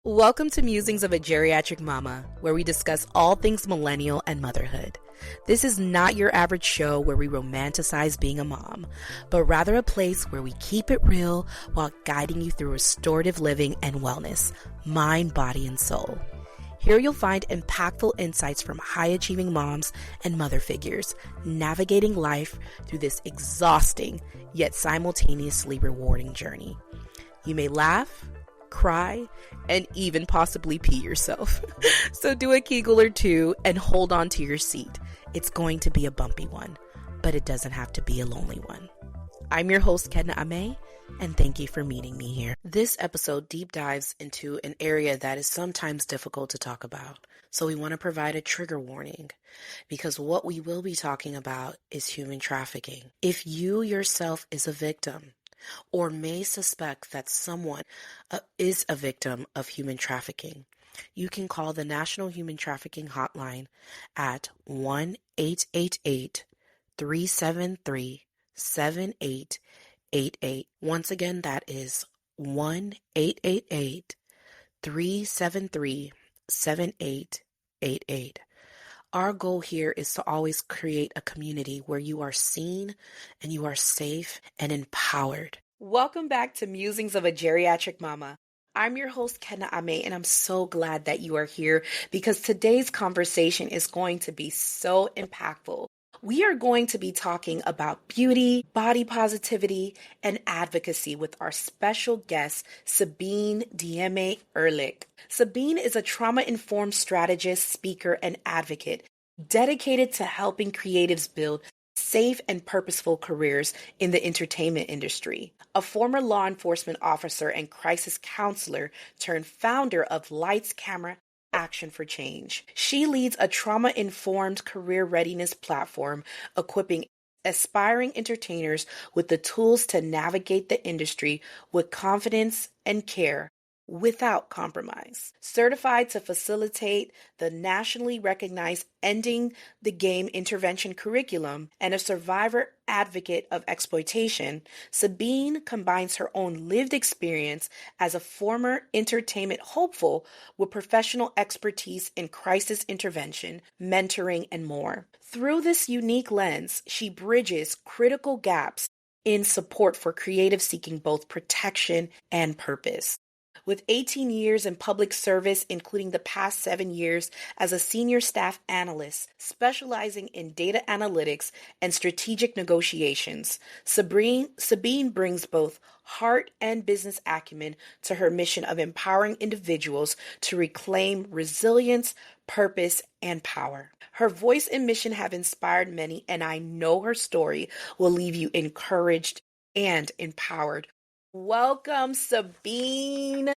Welcome to Musings of a Geriatric Mama, where we discuss all things millennial and motherhood. This is not your average show where we romanticize being a mom, but rather a place where we keep it real while guiding you through restorative living and wellness, mind, body, and soul. Here you'll find impactful insights from high-achieving moms and mother figures navigating life through this exhausting yet simultaneously rewarding journey. You may laugh, cry, and even possibly pee yourself. So do a Kegel or two and hold on to your seat. It's going to be a bumpy one, but it doesn't have to be a lonely one. I'm your host, Kedna Amey, and thank you for meeting me here. This episode deep dives into an area that is sometimes difficult to talk about. So we want to provide a trigger warning because what we will be talking about is human trafficking. If you yourself is a victim, or may suspect that someone is a victim of human trafficking, you can call the National Human Trafficking Hotline at 1-888-373-7888. Once again, that is 1-888-373-7888. Our goal here is to always create a community where you are seen and you are safe and empowered. Welcome back to Musings of a Geriatric Mama. I'm your host, Kedna Amey, and I'm so glad that you are here because today's conversation is going to be so impactful. We are going to be talking about beauty, body positivity, and advocacy with our special guest, Sabine Dieme-Erlich. Sabine is a trauma-informed strategist, speaker, and advocate dedicated to helping creatives build safe and purposeful careers in the entertainment industry. A former law enforcement officer and crisis counselor turned founder of Lights, Camera, Action for Change. She leads a trauma-informed career readiness platform, equipping aspiring entertainers with the tools to navigate the industry with confidence and care without compromise. Certified to facilitate the nationally recognized Ending the Game intervention curriculum and a survivor advocate of exploitation, Sabine combines her own lived experience as a former entertainment hopeful with professional expertise in crisis intervention, mentoring, and more. Through this unique lens, she bridges critical gaps in support for creatives seeking both protection and purpose. With 18 years in public service, including the past 7 years as a senior staff analyst specializing in data analytics and strategic negotiations, Sabine brings both heart and business acumen to her mission of empowering individuals to reclaim resilience, purpose, and power. Her voice and mission have inspired many, and I know her story will leave you encouraged and empowered. Welcome, Sabine.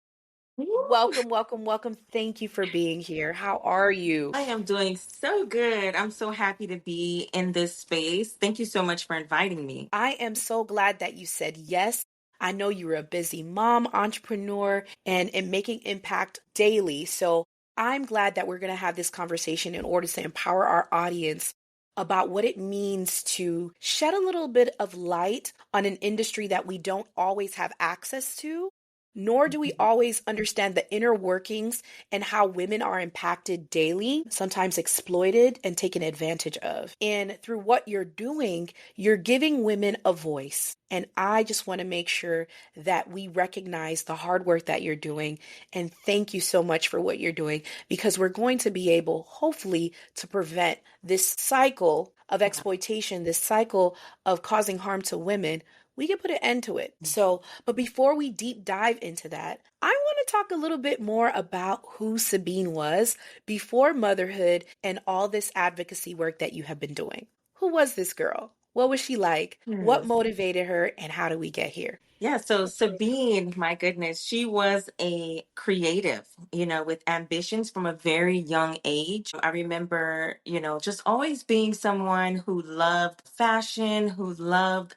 Welcome, welcome, welcome. Thank you for being here. How are you? I am doing so good. I'm so happy to be in this space. Thank you so much for inviting me. I am so glad that you said yes. I know you're a busy mom, entrepreneur, and making impact daily. So I'm glad that we're going to have this conversation in order to empower our audience about what it means to shed a little bit of light on an industry that we don't always have access to, nor do we always understand the inner workings and how women are impacted daily, sometimes exploited and taken advantage of. And through what you're doing, you're giving women a voice. And I just want to make sure that we recognize the hard work that you're doing. And thank you so much for what you're doing, because we're going to be able, hopefully, to prevent this cycle of exploitation, this cycle of causing harm to women. We can put an end to it. So, but before we deep dive into that, I want to talk a little bit more about who Sabine was before motherhood and all this advocacy work that you have been doing. Who was this girl? What was she like? What motivated her? And how did we get here? Yeah, so Sabine, my goodness, she was a creative, with ambitions from a very young age. I remember, just always being someone who loved fashion, who loved,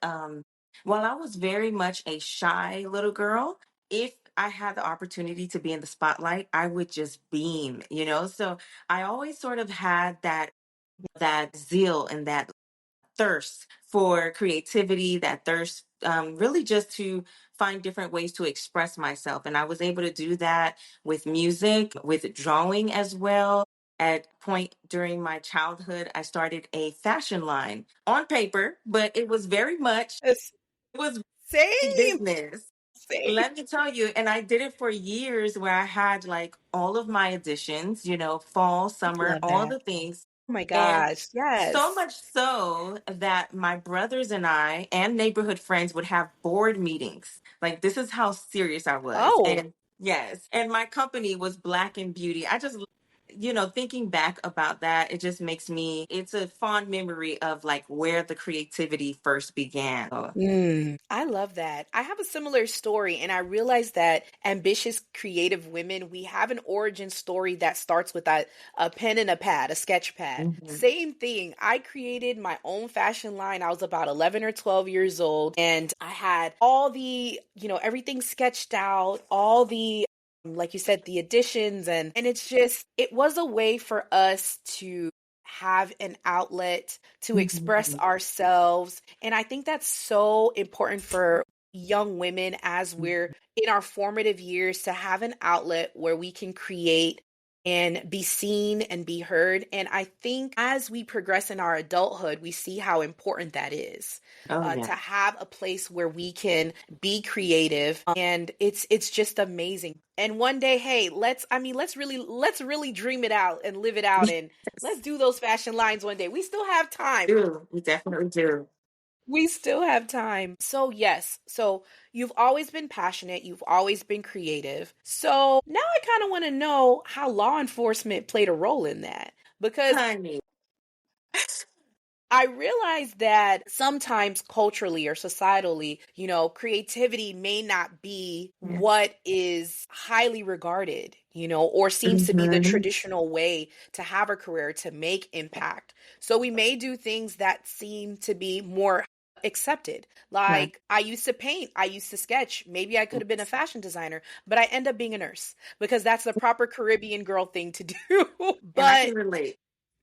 while I was very much a shy little girl, if I had the opportunity to be in the spotlight, I would just beam. So I always sort of had that zeal and that thirst for creativity, that thirst really just to find different ways to express myself. And I was able to do that with music, with drawing as well. At point during my childhood, I started a fashion line on paper, but it was very much, It's it was same, business. same. Let me tell you, and I did it for years where I had like all of my editions, fall, summer, Love all that. the things. Oh my And gosh. so Yes. much so that my brothers and I and neighborhood friends would have board meetings. Like, this is how serious I was. Oh. And yes, and my company was Black and Beauty. I just, thinking back about that, it just makes me, it's a fond memory of like where the creativity first began. So, I love that. I have a similar story, and I realized that ambitious, creative women, we have an origin story that starts with a pen and a pad, a sketch pad. mhm. Same thing. I created my own fashion line. I was about 11 or 12 years old, and I had all the, everything sketched out, all the, like you said, the additions, and it's just, it was a way for us to have an outlet to express Mhm. ourselves. And I think that's so important for young women as we're in our formative years to have an outlet where we can create and be seen and be heard. And I think as we progress in our adulthood, we see how important that is. Oh, To yeah. have a place where we can be creative, and it's just amazing. And one day, hey, let's really dream it out and live it out, and let's Yes. do those fashion lines one day. We still have time. Do. We definitely do. We still have time. So, yes. So, you've always been passionate. You've always been creative. So, now I kind of want to know how law enforcement played a role in that. Because Honey. I realize that sometimes culturally or societally, creativity may not be Yeah. what is highly regarded, or seems to be the Mhm. traditional way to have a career, to make impact. So we may do things that seem to be more accepted. Right. Like, I used to paint, I used to sketch. Maybe I could have been a fashion designer, but I end up being a nurse because that's the proper Caribbean girl thing to do. And I But can relate.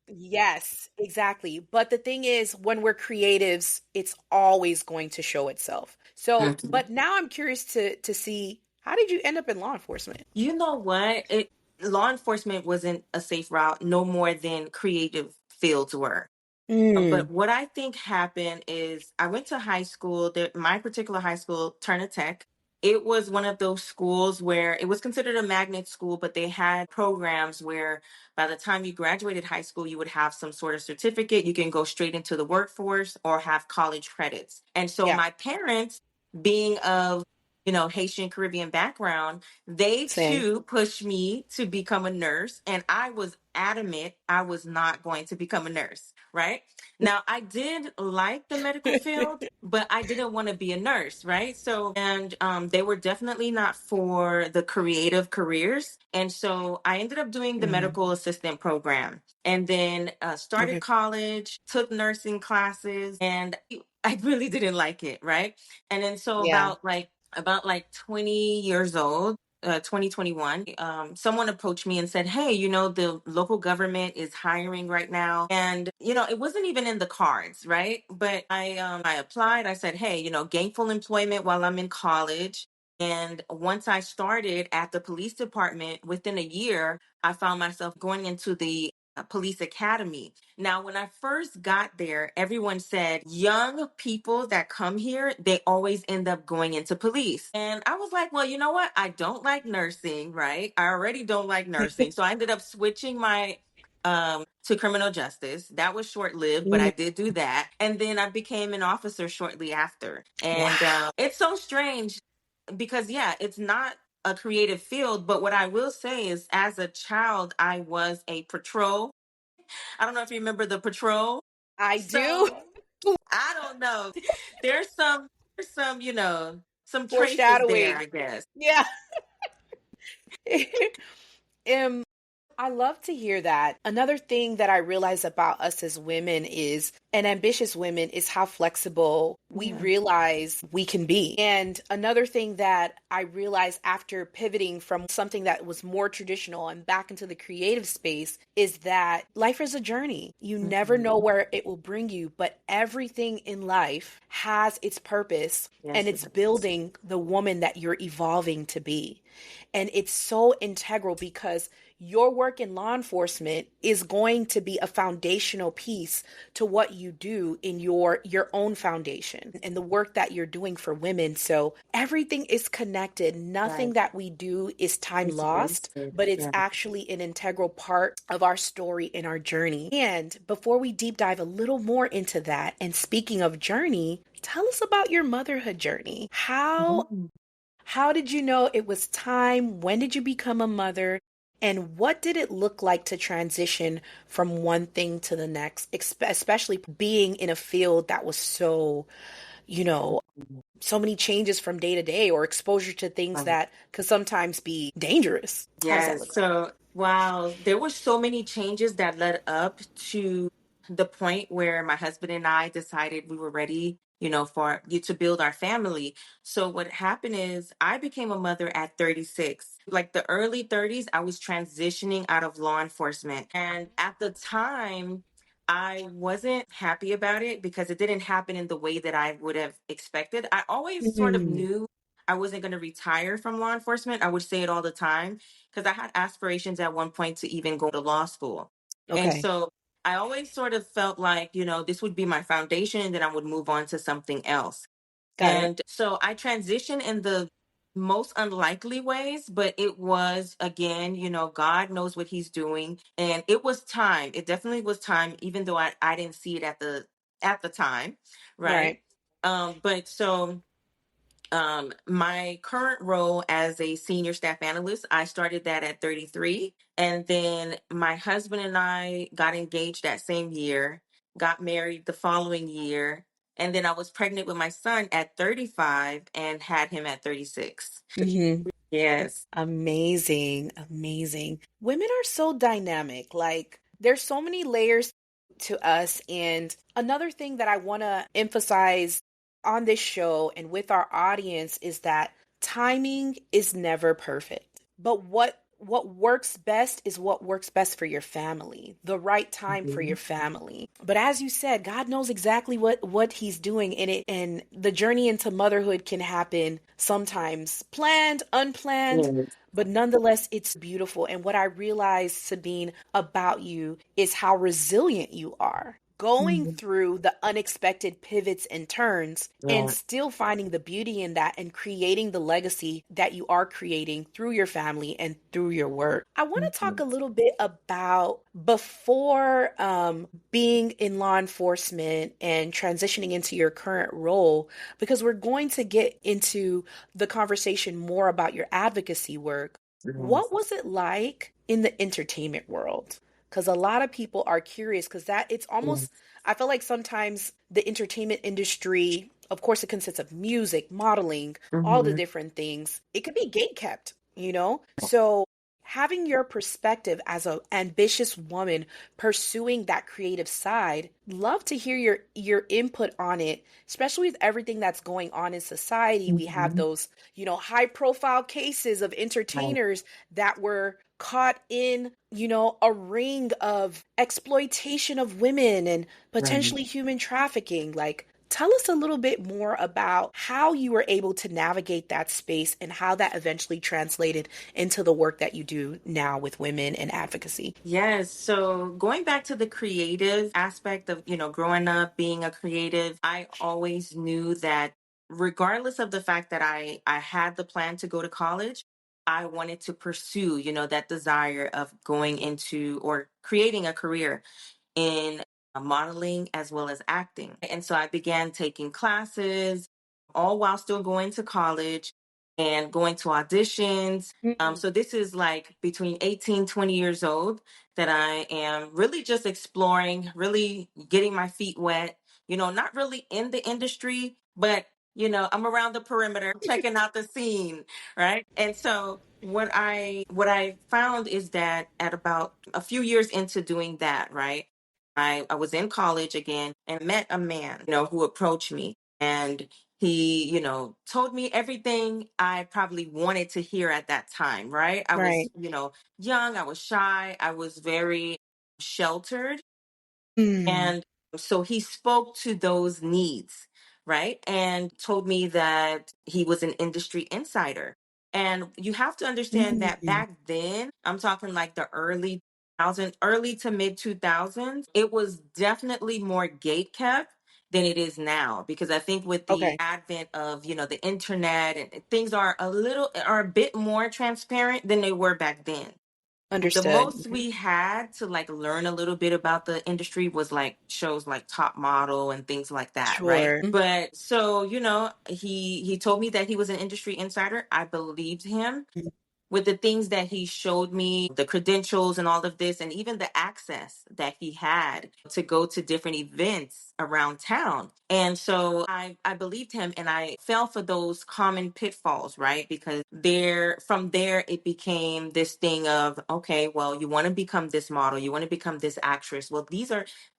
yes, exactly. But the thing is, when we're creatives, it's always going to show itself. So, Mhm. but now I'm curious to see, how did you end up in law enforcement? You know what? Law enforcement wasn't a safe route, no more than creative fields were. But Mm, what I think happened is I went to high school. My particular high school, Turner Tech, it was one of those schools where it was considered a magnet school, but they had programs where by the time you graduated high school, you would have some sort of certificate. You can go straight into the workforce or have college credits. And so yeah, my parents, being of Haitian Caribbean background, they same. too pushed me to become a nurse. And I was adamant I was not going to become a nurse, right? Now, I did like the medical field, but I didn't want to be a nurse, right? So, and they were definitely not for the creative careers. And so I ended up doing the Mm, medical assistant program and then started okay. college, took nursing classes, and I really didn't like it, right? And then so Yeah. about like 20 years old, 2021, someone approached me and said, hey, the local government is hiring right now. And, it wasn't even in the cards, right? But I applied. I said, hey, gainful employment while I'm in college. And once I started at the police department, within a year, I found myself going into the police academy. Now, when I first got there, everyone said young people that come here, they always end up going into police. And I was like, well, you know what? I don't like nursing, right? I already don't like nursing. So I ended up switching my to criminal justice. That was short lived, but Mm, I did do that. And then I became an officer shortly after. And wow. it's so strange because, yeah, it's not a creative field. But what I will say is, as a child, I was a patrol. I don't know if you remember the patrol. I do. So I don't know. There's some, some traces there, Foreshadowing. I guess. Yeah. um, I love to hear that. Another thing that I realize about us as women is, and ambitious women, is how flexible we Yeah. realize we can be. And another thing that I realized after pivoting from something that was more traditional and back into the creative space is that life is a journey. You never know where it will bring you, but everything in life has its purpose and Yes, it it's does. building the woman that you're evolving to be. And it's so integral because your work in law enforcement is going to be a foundational piece to what you do in your own foundation and the work that you're doing for women. So everything is connected. Nothing Right. that we do is time It's lost, wasted. but it's Yeah. actually an integral part of our story and our journey. And before we deep dive a little more into that, and speaking of journey, tell us about your motherhood journey. Mhm. How did you know it was time? When did you become a mother? And what did it look like to transition from one thing to the next, especially being in a field that was so, you know, so many changes from day to day or exposure to things Right. that could sometimes be dangerous? How does that Yes. look like? So, wow, there were so many changes that led up to the point where my husband and I decided we were ready, for you to build our family. So, what happened is I became a mother at 36. Like the early 30s, I was transitioning out of law enforcement. And at the time, I wasn't happy about it because it didn't happen in the way that I would have expected. I always sort of Mm, knew I wasn't going to retire from law enforcement. I would say it all the time because I had aspirations at one point to even go to law school. And okay, so I always sort of felt like, this would be my foundation and then I would move on to something else. got it. And so I transitioned in the most unlikely ways, but it was again, God knows what he's doing. And it was time. It definitely was time, even though I didn't see it at the time. Right. Right. But so my current role as a senior staff analyst, I started that at 33. And then my husband and I got engaged that same year, got married the following year. And then I was pregnant with my son at 35 and had him at 36. Mm-hmm. Yes. Amazing, amazing. Women are so dynamic. Like, there's so many layers to us. And another thing that I want to emphasize on this show and with our audience is that timing is never perfect. But what works best is what works best for your family, the right time for your Mhm. family. But as you said, God knows exactly what he's doing in it, and the journey into motherhood can happen sometimes planned, unplanned, Yes. but nonetheless, it's beautiful. And what I realized, Sabine, about you is how resilient you are. Going Mhm. through the unexpected pivots and turns and Yeah. still finding the beauty in that and creating the legacy that you are creating through your family and through your work. I want to talk Mhm. a little bit about before being in law enforcement and transitioning into your current role, because we're going to get into the conversation more about your advocacy work. What Yes. was it like in the entertainment world? Because a lot of people are curious because that it's almost, Yes. I feel like sometimes the entertainment industry, of course, it consists of music, modeling, all the Mhm. different things. It could be gate kept, you know? So having your perspective as an ambitious woman pursuing that creative side, love to hear your input on it, especially with everything that's going on in society. We have Mhm. those, high profile cases of Right. entertainers that were caught in, a ring of exploitation of women and Right. potentially human trafficking. Like, tell us a little bit more about how you were able to navigate that space and how that eventually translated into the work that you do now with women and advocacy. Yes. So going back to the creative aspect of, growing up, being a creative, I always knew that regardless of the fact that I had the plan to go to college, I wanted to pursue, that desire of going into or creating a career in modeling as well as acting. And so I began taking classes, all while still going to college and going to auditions. Mm, So this is like between 18, 20 years old that I am really just exploring, really getting my feet wet, not really in the industry, but I'm around the perimeter checking out the scene, right? And so What I found is that at about a few years into doing that, right? I was in college again and met a man, who approached me, and he, told me everything I probably wanted to hear at that time, right? I was, Right. young, I was shy, I was very sheltered. Mm. And so he spoke to those needs, right? And told me that he was an industry insider. And you have to understand that Mm. back then, I'm talking like the early to mid 2000s, it was definitely more gate kept than it is now, because I think with the Okay. advent of, the internet, and things are a bit more transparent than they were back then. The Understood. most Mhm. we had to like learn a little bit about the industry was like shows like Top Model and things like that, right? Sure. But so, he told me that he was an industry insider. I believed him Mhm. with the things that he showed me, the credentials and all of this, and even the access that he had to go to different events around town. And so I believed him, and I fell for those common pitfalls, right? Because from there, it became this thing of, okay, well, you want to become this model, you want to become this actress. Well,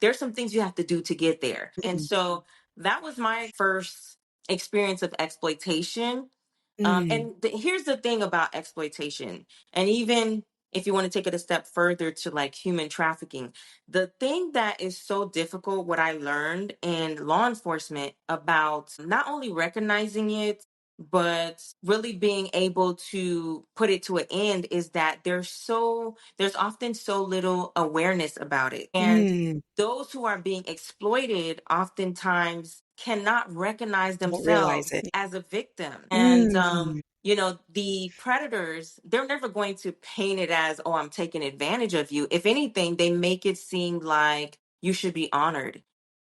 there's some things you have to do to get there. And Mm. so that was my first experience of exploitation. Mm. Here's the thing about exploitation, and even if you want to take it a step further to like human trafficking, the thing that is so difficult, what I learned in law enforcement about not only recognizing it, but really being able to put it to an end, is that there's often so little awareness about it. And Mm. those who are being exploited oftentimes cannot recognize Don't realize themselves it. as a victim. And Mm. the predators, they're never going to paint it as, oh, I'm taking advantage of you. If anything, they make it seem like you should be honored.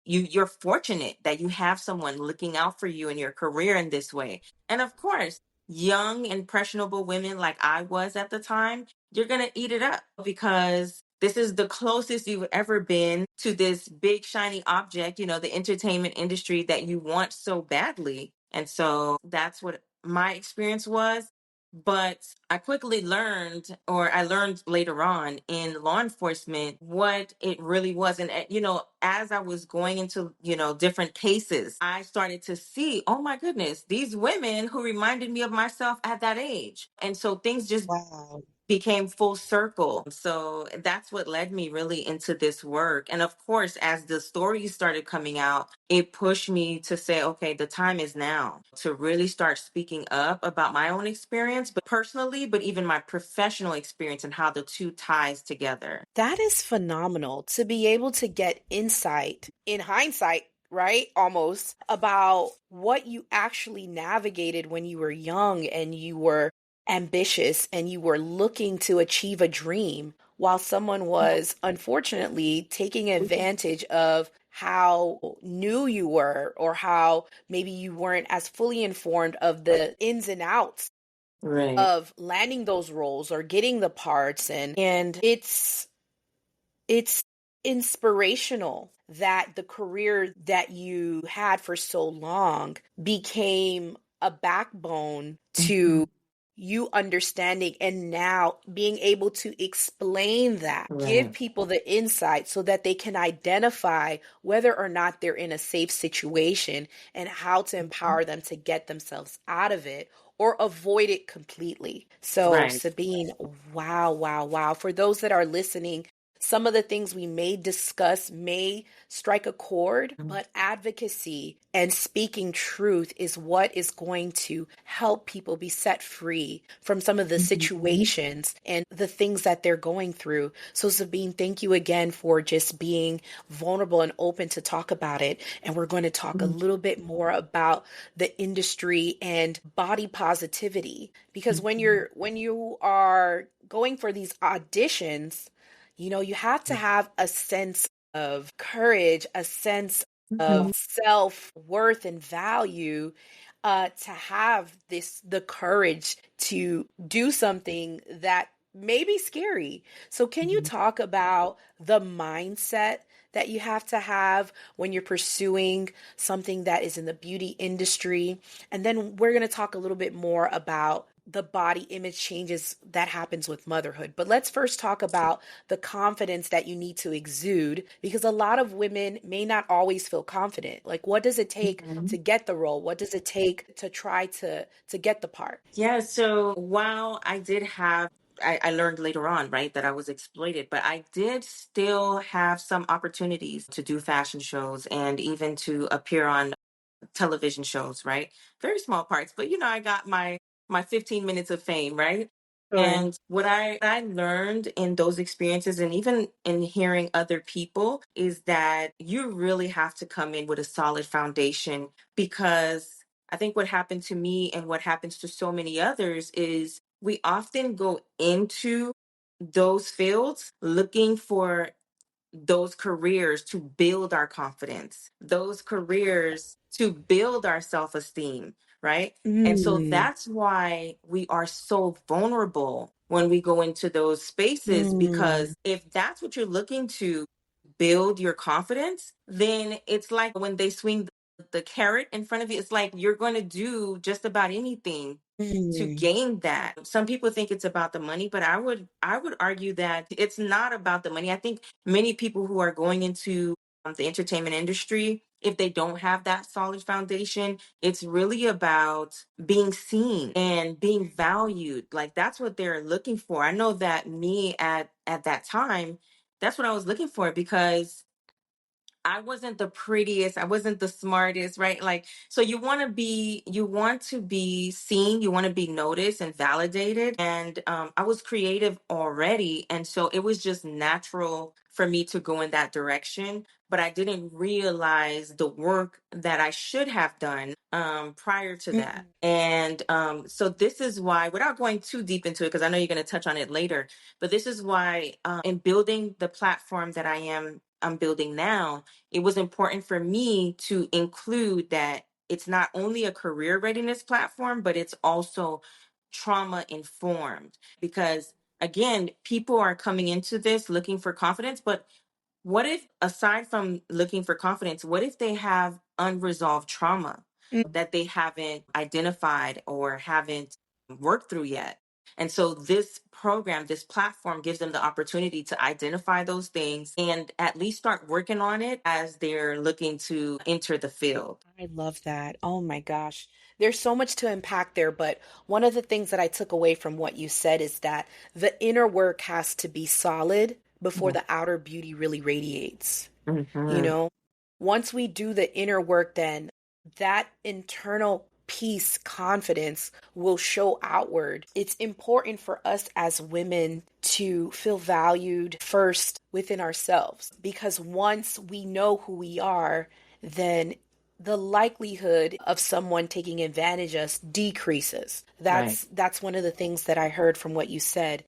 You're fortunate that you have someone looking out for you in your career in this way. And of course, young impressionable women like I was at the time, you're going to eat it up because this is the closest you've ever been to this big shiny object, the entertainment industry that you want so badly. And so that's what my experience was. But I quickly learned, or I learned later on in law enforcement, what it really was. And, as I was going into, different cases, I started to see, oh my goodness, these women who reminded me of myself at that age. And so things just Wow. became full circle. So that's what led me really into this work. And of course, as the stories started coming out, it pushed me to say, okay, the time is now to really start speaking up about my own experience, but personally, but even my professional experience and how the two ties together. That is phenomenal to be able to get insight in hindsight, right? Almost about what you actually navigated when you were young and you were ambitious and you were looking to achieve a dream, while someone was unfortunately taking advantage of how new you were, or how maybe you weren't as fully informed of the ins and outs Right. of landing those roles or getting the parts. And it's inspirational that the career that you had for so long became a backbone to you understanding and now being able to explain that, give Right. people the insight so that they can identify whether or not they're in a safe situation and how to empower them to get themselves out of it or avoid it completely. So, Right. Sabine, wow, wow, wow. For those that are listening, some of the things we may discuss may strike a chord, but advocacy and speaking truth is what is going to help people be set free from some of the situations and the things that they're going through. So, Sabine, thank you again for just being vulnerable and open to talk about it. And we're going to talk a little bit more about the industry and body positivity, because when you are going for these auditions, you have to have a sense of courage, a sense of self worth and value, to have the courage to do something that may be scary. So, can you talk about the mindset that you have to have when you're pursuing something that is in the beauty industry? And then we're going to talk a little bit more about the body image changes that happens with motherhood. But let's first talk about the confidence that you need to exude, because a lot of women may not always feel confident. Like, what does it take to get the role? What does it take to try to get the part? Yeah, so while I did have, I learned later on, right, that I was exploited, but I did still have some opportunities to do fashion shows and even to appear on television shows, right? Very small parts, but I got my 15 minutes of fame, right? Sure. And what I learned in those experiences and even in hearing other people is that you really have to come in with a solid foundation, because I think what happened to me and what happens to so many others is we often go into those fields looking for those careers to build our confidence, those careers to build our self esteem, right? And so Mm, that's why we are so vulnerable when we go into those spaces, mm, because if that's what you're looking to build your confidence, then it's like when they swing the carrot in front of you, it's like you're going to do just about anything to mm, gain that. Some people think it's about the money, but I would argue that it's not about the money. I think many people who are going into the entertainment industry, if they don't have that solid foundation, it's really about being seen and being valued. Like, that's what they're looking for. I know that me at that time, that's what I was looking for, because I wasn't the prettiest, I wasn't the smartest, right? Like, so you want to be seen, you want to be noticed and validated. And I was creative already. And so it was just natural for me to go in that direction. But I didn't realize the work that I should have done prior to that. mm. And so this is why, without going too deep into it, because I know you're going to touch on it later, but this is why in building the platform that I'm building now, it was important for me to include that it's not only a career readiness platform, but it's also trauma informed. Because again, people are coming into this looking for confidence, but what if, aside from looking for confidence, what if they have unresolved trauma that they haven't identified or haven't worked through yet? And so this program, this platform gives them the opportunity to identify those things and at least start working on it as they're looking to enter the field. I love that. Oh my gosh. There's so much to unpack there, but one of the things that I took away from what you said is that the inner work has to be solid before Yeah. the outer beauty really radiates. You Mhm. know, once we do the inner work, then that internal peace, confidence will show outward. It's important for us as women to feel valued first within ourselves, because once we know who we are, then the likelihood of someone taking advantage of us decreases. Right. That's one of the things that I heard from what you said.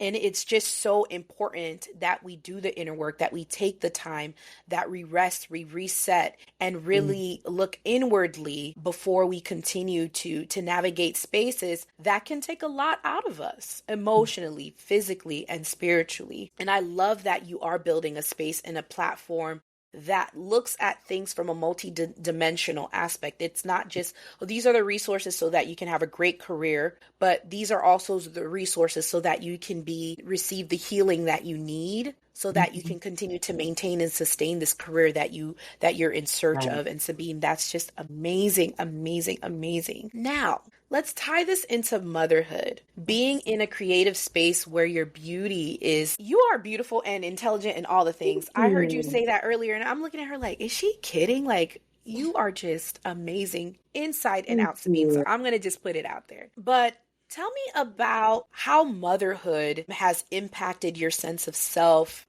And it's just so important that we do the inner work, that we take the time, that we rest, we reset, and Mhm. really look inwardly before we continue to navigate spaces that can take a lot out of us emotionally, physically, and spiritually. And I love that you are building a space and a platform that looks at things from a multi-dimensional aspect. It's not just, well, these are the resources so that you can have a great career, but these are also the resources so that you can receive the healing that you need, so that you Mhm. can continue to maintain and sustain this career that you're in search Right. of. And Sabine, that's just amazing, amazing, amazing. Now, let's tie this into motherhood. Being Yes. in a creative space where your beauty is, you are beautiful and intelligent and all the Thank things. I heard you you. say that earlier, and I'm looking at her like, is she kidding? Like, you are just amazing inside and Thank out, Sabine. So you. I'm going to just put it out there. But tell me about how motherhood has impacted your sense of self,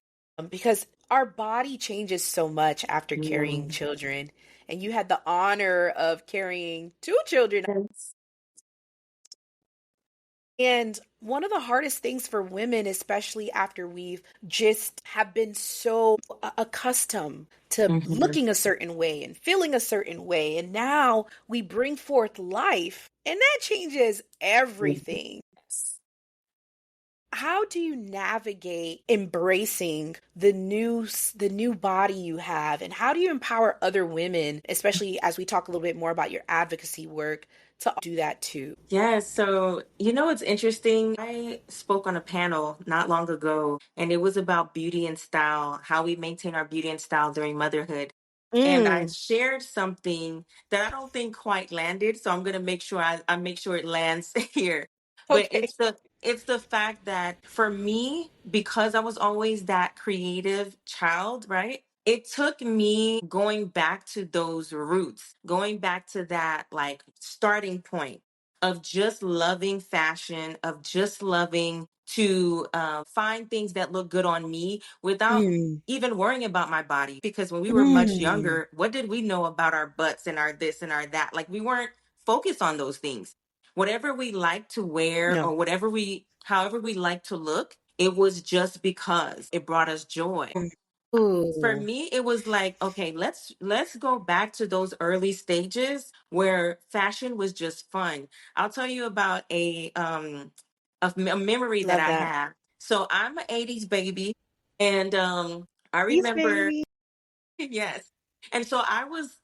because our body changes so much after carrying Mm. children. And you had the honor of carrying two children. Yes. And one of the hardest things for women, especially after we've just have been so accustomed to Mhm. looking a certain way and feeling a certain way, and now we bring forth life, and that changes everything. Yes. How do you navigate embracing the new body you have, and how do you empower other women, especially as we talk a little bit more about your advocacy work, to do that too? Yeah, so it's interesting. I spoke on a panel not long ago, and it was about beauty and style, how we maintain our beauty and style during motherhood. And I Mm, shared something that I don't think quite landed, so I'm gonna make sure I make sure it lands here. But okay. it's the fact that for me, because I was always that creative child, right? It took me going back to those roots, going back to that like starting point of just loving fashion, of just loving to find things that look good on me without Mm, even worrying about my body. Because when we were much mm, younger, what did we know about our butts and our this and our that? Like we weren't focused on those things. Whatever we like to wear no. or however we like to look, it was just because it brought us joy. Mm. For Ooh, me it was like, okay, let's go back to those early stages where fashion was just fun. I'll tell you about a memory that love I that. have. So I'm an 80s baby, and I Peace, remember baby. yes. And so I was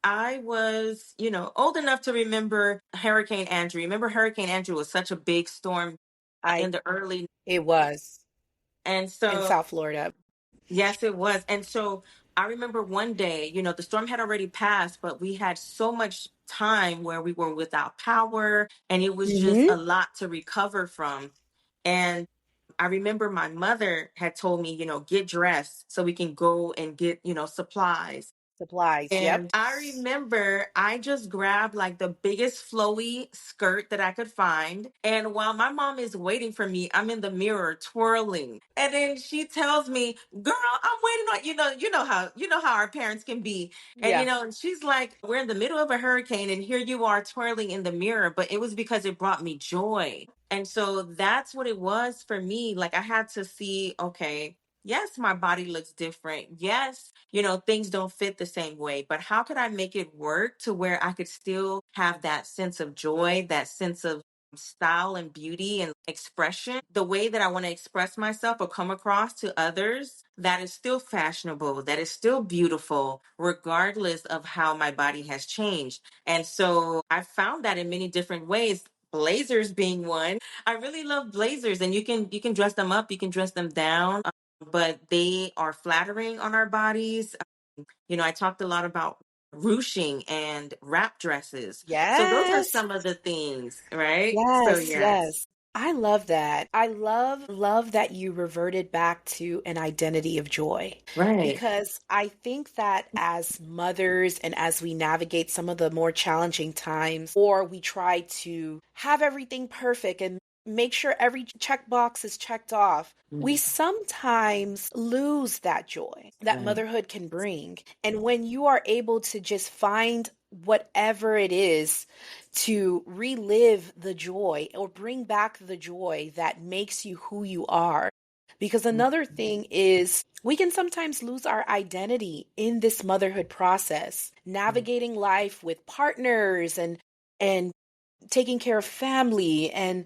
old enough to remember Hurricane Andrew. Remember Hurricane Andrew was such a big storm I in the early. It was And in so South Florida. yes, it was. And so I remember one day, the storm had already passed, but we had so much time where we were without power and it was just Mm-hmm. a lot to recover from. And I remember my mother had told me, get dressed so we can go and get, supplies. Supplies. Yep. And I remember I just grabbed like the biggest flowy skirt that I could find. And while my mom is waiting for me, I'm in the mirror twirling. And then she tells me, "Girl, I'm waiting on you know how our parents can be." And Yeah. and she's like, "We're in the middle of a hurricane and here you are twirling in the mirror." But it was because it brought me joy. And so that's what it was for me. Like I had to see, okay, yes, my body looks different. Yes, things don't fit the same way, but how could I make it work to where I could still have that sense of joy, that sense of style and beauty and expression, the way that I want to express myself or come across to others, that is still fashionable, that is still beautiful, regardless of how my body has changed. And so I found that in many different ways. Blazers being one. I really love blazers, and you can dress them up, you can dress them down, but they are flattering on our bodies. I talked a lot about ruching and wrap dresses. So those are Yes. some of the things, right? So Yes, yes. yes. I love that. I love that you reverted back to an identity of joy, Right. because I think that as mothers and as we navigate some of the more challenging times, or we try to have everything perfect and make sure every checkbox is checked off, we Mhm. sometimes lose that joy that Right. motherhood can bring. And when you are able to just find whatever it is to relive the joy or bring back the joy that makes you who you are. Because another thing is, we can sometimes lose our identity in this motherhood process, Mhm. navigating life with partners and taking care of family and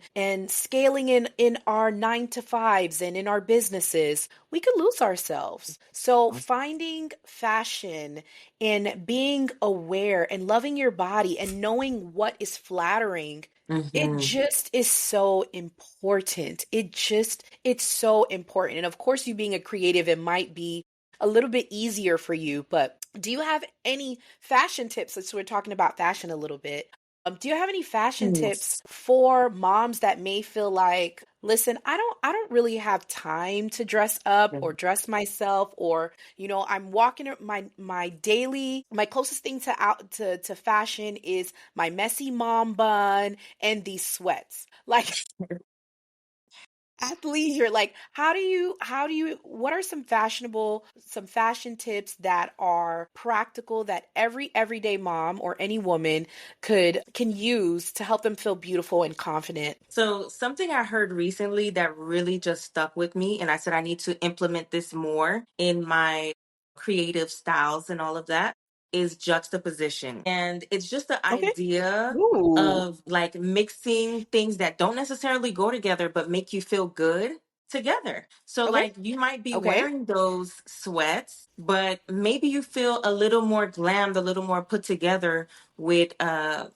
scaling in our 9 to 5s and in our businesses. We could lose ourselves. So finding fashion and being aware and loving your body and knowing what is flattering, it Mhm. just is so important. It's so important. And of course, you being a creative, it might be a little bit easier for you, but do you have any fashion tips? Since we're talking about fashion a little bit, do you have any fashion tips Yes. for moms that may feel like, listen, I don't really have time to dress up or dress myself, or I'm walking my closest thing to to fashion is my messy mom bun and these sweats. Like athleisure, like how do you what are some fashion tips that are practical that every everyday mom or any woman can use to help them feel beautiful and confident? So, something I heard recently that really just stuck with me, and I said I need to implement this more in my creative styles and all of that, is juxtaposition. And it's just the Okay. idea Ooh. of like mixing things that don't necessarily go together, but make you feel good together. So Okay. like you might be Okay. wearing those sweats, but maybe you feel a little more glammed, a little more put together with a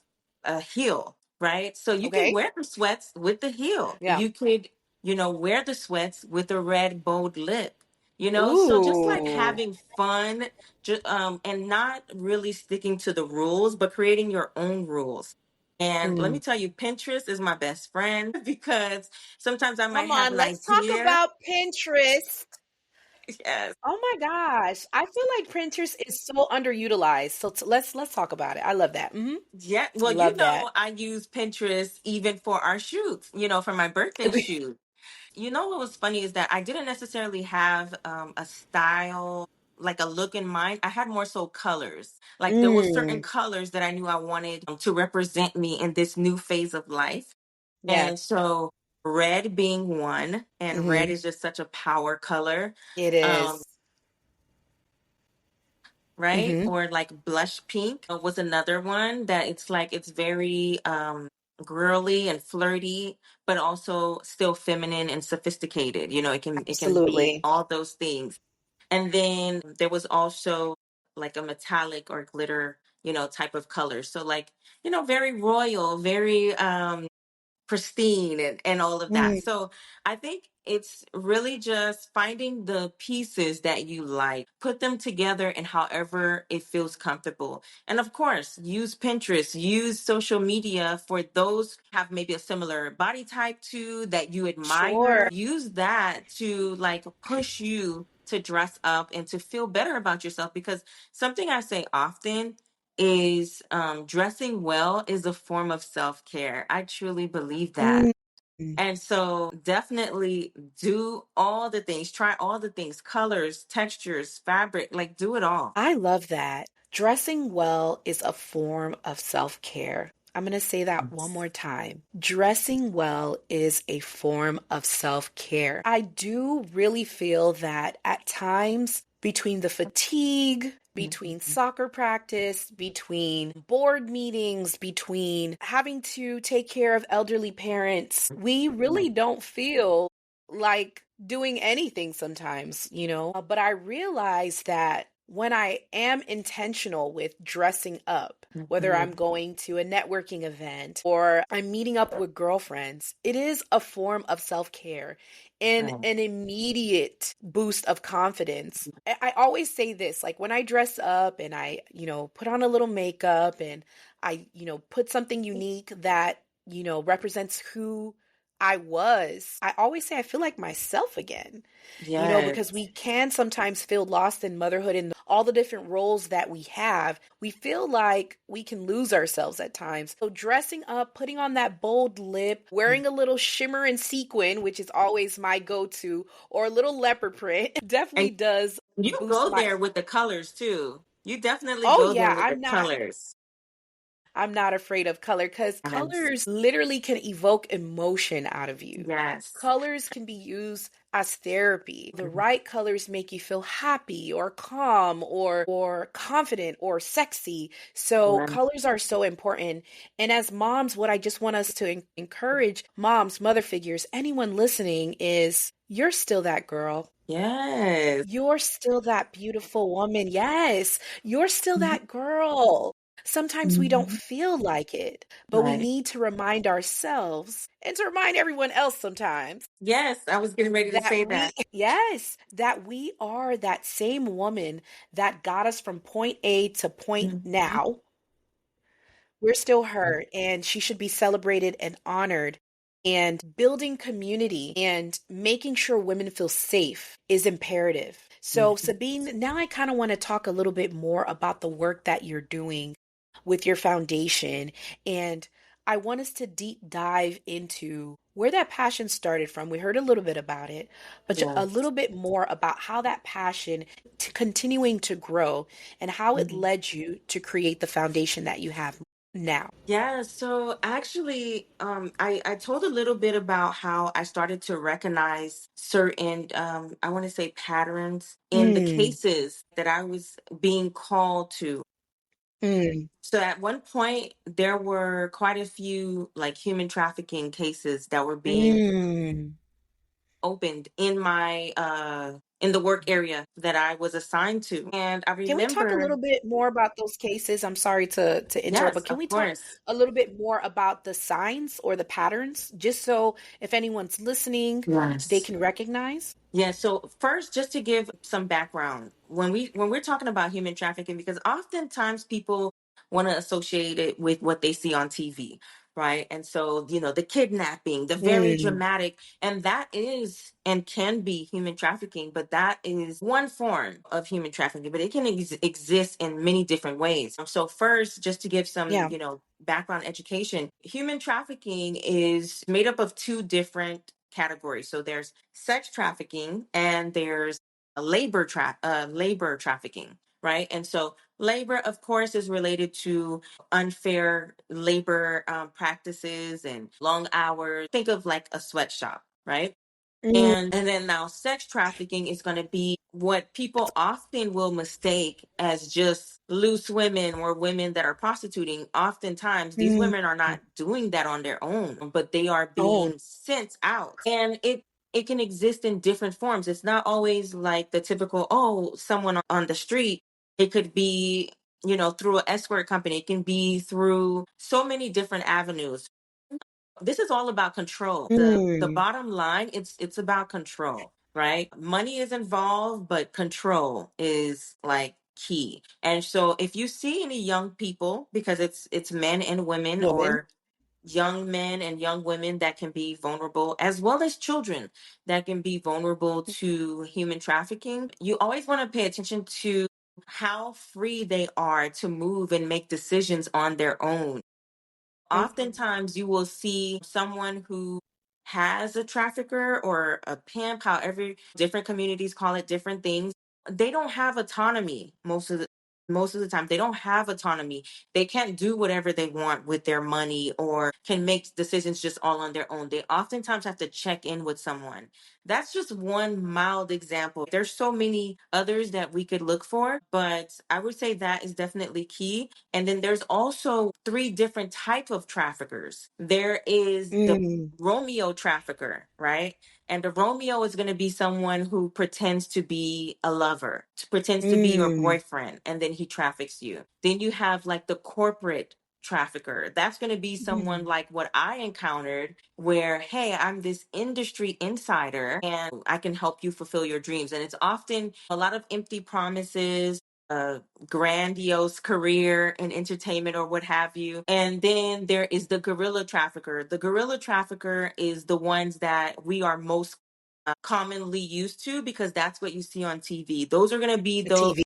heel, right? So you could Okay. wear the sweats with the heel. Yeah. You could, wear the sweats with a red bold lip. So just like Ooh. having fun, and not really sticking to the rules, but creating your own rules. And let me Mm. tell you, Pinterest is my best friend because sometimes I might Come have on, an let's talk idea. about Pinterest. Yes. Oh my gosh. I feel like Pinterest is so underutilized. So let's talk about it. I love that. Yeah. Well, Love that. I use Pinterest even for our shoots, for my birthday shoot. What was funny is that I didn't necessarily have a style, like a look in mind. I had more so colors. Like there were certain Mm. colors that I knew I wanted to represent me in this new phase of life. Yes. And so red being one, and red hmm is just such a power color. It Um, is. right? Mm-hmm. Or like blush pink was another one that it's very girly and flirty, but also still feminine and sophisticated. It can be Absolutely. all those things. And then there was also like a metallic or glitter, type of color. So like, very royal, very pristine and all of that. Mm. So I think it's really just finding the pieces that you like, put them together and however it feels comfortable. And of course, use Pinterest, use social media for those who have maybe a similar body type to that you admire. Sure. Use that to like push you to dress up and to feel better about yourself because something I say often is dressing well is a form of self-care. I truly believe that. Mm. And so definitely do all the things, try all the things, colors, textures, fabric, like do it all. I love that. Dressing well is a form of self care. I'm going to say that one Yes. more time. Dressing well is a form of self care. I do really feel that at times, between the fatigue, between Mhm. soccer practice, between board meetings, between having to take care of elderly parents, we really don't feel like doing anything sometimes. But I realize that when I am intentional with dressing up, whether I'm Mhm. going to a networking event or I'm meeting up with girlfriends, it is a form of self care and Right. an immediate boost of confidence. I always say this like when I dress up and I put on a little makeup and I put something unique that represents who I was, I always say I feel like myself again, because Yes. we can sometimes feel lost in motherhood and all the different roles that we have. We feel like we can lose ourselves at times. So, dressing up, putting on that bold lip, wearing a little shimmer and sequin, which is always my go to, or a little leopard print, definitely And does you boost go my. there with the colors too. You definitely Oh, go there yeah, with the colors. I'm not afraid of color because Yes. colors literally can evoke emotion out of you. Yes. Colors can be used as therapy. The right colors make you feel happy or calm or confident or sexy. So Right. colors are so important. And as moms, what I just want us to encourage moms, mother figures, anyone listening is you're still that girl. Yes. You're still that beautiful woman. Yes, you're still that girl. Sometimes we don't Mhm. feel like it, but we Right. need to remind ourselves and to remind everyone else sometimes Yes, I was getting ready to that say we, that. yes, that we are that same woman that got us from point A to point Mhm. now. We're still her, and she should be celebrated and honored. And building community and making sure women feel safe is imperative. So, Mhm. Sabine, now I kind of want to talk a little bit more about the work that you're doing with your foundation. And I want us to deep dive into where that passion started from. We heard a little bit about it, but a Yes. little bit more about how that passion continuing to grow and how it Mhm. led you to create the foundation that you have now. Yeah, so actually, I told a little bit about how I started to recognize certain, I want to say patterns in the Mm, cases that I was being called to. mm, So at one point, there were quite a few like human trafficking cases that were being mm. opened in the work area that I was assigned to. And I Can we talk a remember, little bit more about those cases? I'm sorry to interrupt, yes, but can of we talk course. a little bit more about the signs or the patterns, just so if anyone's listening, they Yes. can recognize? Yeah, so first, just to give some background, when we're talking about human trafficking, because oftentimes people want to associate it with what they see on TV, right? And so, the kidnapping, the very Mm, dramatic, and that is and can be human trafficking, but that is one form of human trafficking, but it can exist in many different ways. So first, just to give some, yeah. background education, human trafficking is made up of two different categories. So there's sex trafficking and there's labor trafficking, right? And so labor, of course, is related to unfair labor practices and long hours. Think of like a sweatshop, right? Mm, And then now sex trafficking is going to be what people often will mistake as just loose women or women that are prostituting. Oftentimes these mm, women are not doing that on their own, but they are oh, being sent out. And it can exist in different forms. It's not always like the typical, oh, someone on the street. It could be, through an escort company. It can be through so many different avenues. This is all about control. The mm, bottom line, it's about control, right? Money is involved, but control is like key. And so if you see any young people, because it's men and women, woman. or young men and young women that can be vulnerable, as well as children that can be vulnerable to human trafficking, you always want to pay attention to how free they are to move and make decisions on their own. Mm, Oftentimes you will see someone who has a trafficker or a pimp, however different communities call it different things. They don't have autonomy most of the time. They don't have autonomy. They can't do whatever they want with their money or can make decisions just all on their own. They oftentimes have to check in with someone. That's just one mild example. There's so many others that we could look for, but I would say that is definitely key. And then there's also three different type of traffickers. There is the mm, Romeo trafficker, right? And the Romeo is going to be someone who pretends to be a lover, pretends to be your mm, boyfriend, and then he traffics you. Then you have like the corporate trafficker. That's going to be someone mm. like what I encountered, where, hey, I'm this industry insider and I can help you fulfill your dreams. And it's often a lot of empty promises, a grandiose career in entertainment or what have you. And then there is the guerrilla trafficker. The guerrilla trafficker is the ones that we are most commonly used to, because that's what you see on TV. Those are going to be The TV.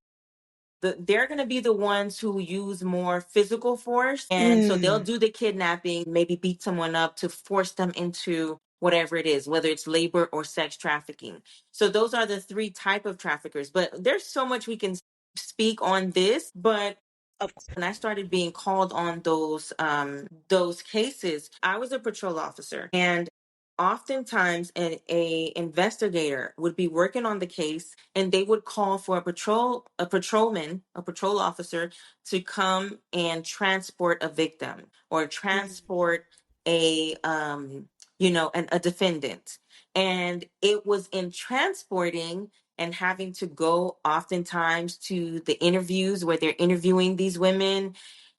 they're going to be the ones who use more physical force. And so they'll Mm, do the kidnapping, maybe beat someone up to force them into whatever it is, whether it's labor or sex trafficking. So those are the three type of traffickers. But there's so much we can speak on this. But of when I started being called on those cases, I was a patrol officer, and oftentimes a investigator would be working on the case, and they would call for a patrol officer to come and transport a victim or mm, transport a defendant. And it was in transporting and having to go oftentimes to the interviews where they're interviewing these women.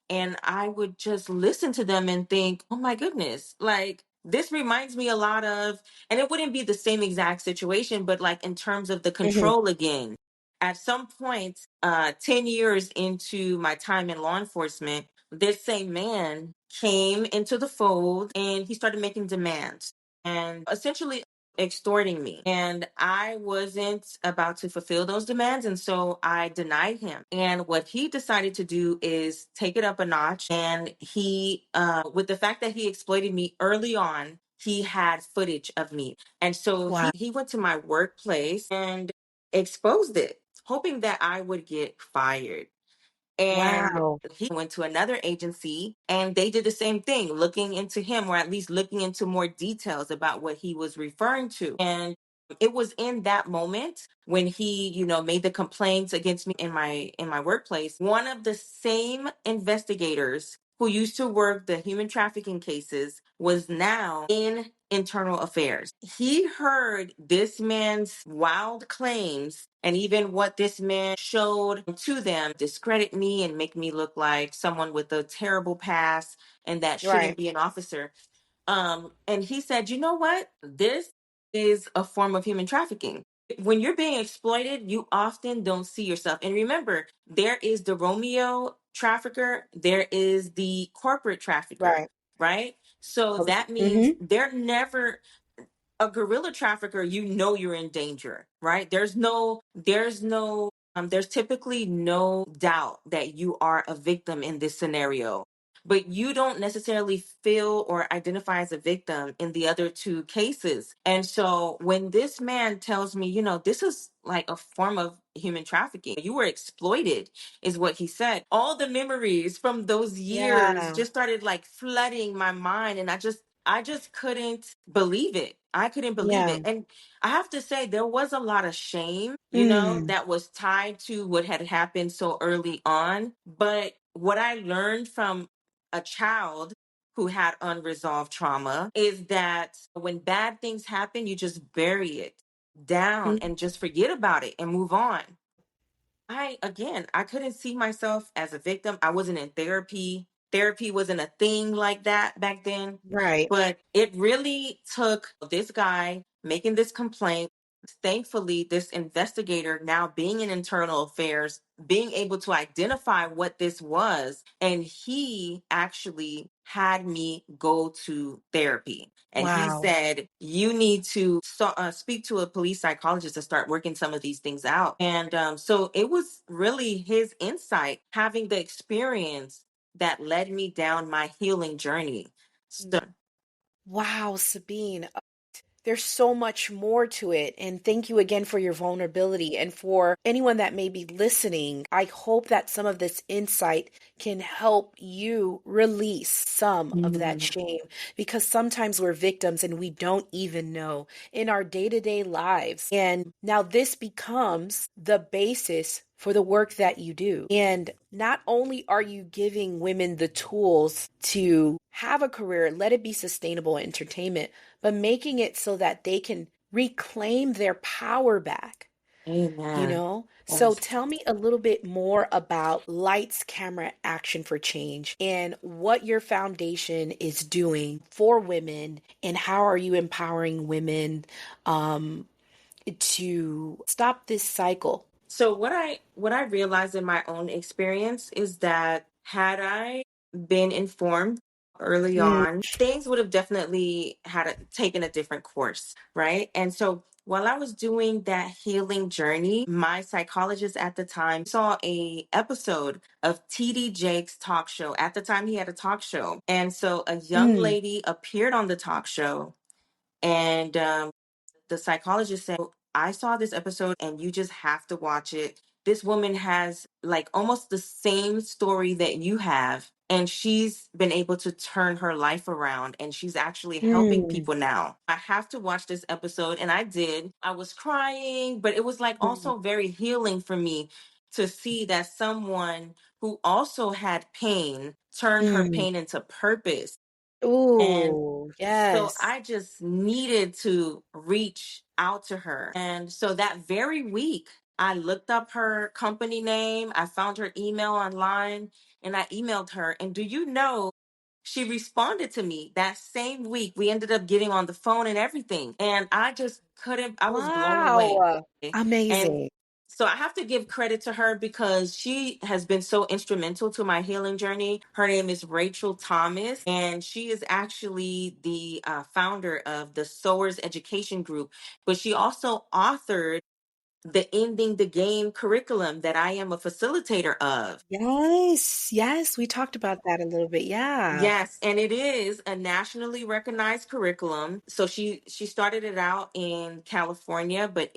And I would just listen to them and think, oh my goodness, like this reminds me a lot of, and it wouldn't be the same exact situation, but like in terms of the mhm. control again. At some point, 10 years into my time in law enforcement, this same man came into the fold and he started making demands and essentially extorting me. And I wasn't about to fulfill those demands. And so I denied him. And what he decided to do is take it up a notch. And with the fact that he exploited me early on, he had footage of me. And so Wow. he went to my workplace and exposed it, hoping that I would get fired. And Wow. he went to another agency and they did the same thing, looking into him, or at least looking into more details about what he was referring to. And it was in that moment when he, made the complaints against me in my workplace. One of the same investigators who used to work the human trafficking cases was now in internal affairs. He heard this man's wild claims and even what this man showed to them discredit me and make me look like someone with a terrible past and that shouldn't Right. be an officer. And he said, you know what? This is a form of human trafficking. When you're being exploited, you often don't see yourself. And remember, there is the Romeo trafficker, there is the corporate trafficker, Right. right? So that means Mm-hmm. they're never a guerrilla trafficker. You know you're in danger, right? There's typically no doubt that you are a victim in this scenario, but you don't necessarily feel or identify as a victim in the other two cases. And so when this man tells me, this is like a form of human trafficking, you were exploited, is what he said. All the memories from those years Yeah. just started like flooding my mind. And I just couldn't believe it. I couldn't believe Yeah. it. And I have to say, there was a lot of shame, Mm. that was tied to what had happened so early on. But what I learned from a child who had unresolved trauma is that when bad things happen, you just bury it down Mm. and just forget about it and move on. I couldn't see myself as a victim. I wasn't in therapy. Therapy wasn't a thing like that back then. Right. But it really took this guy making this complaint. Thankfully, this investigator now being in internal affairs, being able to identify what this was, and he actually had me go to therapy. And he Wow. said, you need to speak to a police psychologist to start working some of these things out. And so it was really his insight, having the experience that led me down my healing journey. Mm. So, Wow, Sabine. There's so much more to it. And thank you again for your vulnerability. And for anyone that may be listening, I hope that some of this insight can help you release some of that mhm. shame because sometimes we're victims and we don't even know in our day to day lives. And now this becomes the basis for the work that you do. And not only are you giving women the tools to have a career, let it be sustainable entertainment, but making it so that they can reclaim their power back, you Amen. know? So Yes. tell me a little bit more about Lights, Camera, Action for Change and what your foundation is doing for women and how are you empowering women um, to stop this cycle? So what I realized in my own experience is that had I been informed early Mm, on, things would have definitely taken a different course, right? And so while I was doing that healing journey, my psychologist at the time saw a episode of TD Jake's talk show. At the time he had a talk show. And so a young mm, lady appeared on the talk show and the psychologist said, I saw this episode and you just have to watch it. This woman has like almost the same story that you have. And she's been able to turn her life around and she's actually helping mm, people now. I have to watch this episode. And I did. I was crying, but it was like mm, also very healing for me to see that someone who also had pain turned her mm. pain into purpose. And Ooh, so yes. I just needed to reach out to her. And so that very week, I looked up her company name, I found her email online, and I emailed her. And do you know, she responded to me that same week. We ended up getting on the phone and everything. And I just couldn't, I was blown away. Wow. And Amazing. so I have to give credit to her because she has been so instrumental to my healing journey. Her name is Rachel Thomas, and she is actually the founder of the Sowers Education Group. But she also authored the Ending the Game curriculum that I am a facilitator of. Yes, yes, we talked about that a little bit. Yeah. Yes, and it is a nationally recognized curriculum. So she started it out in California, but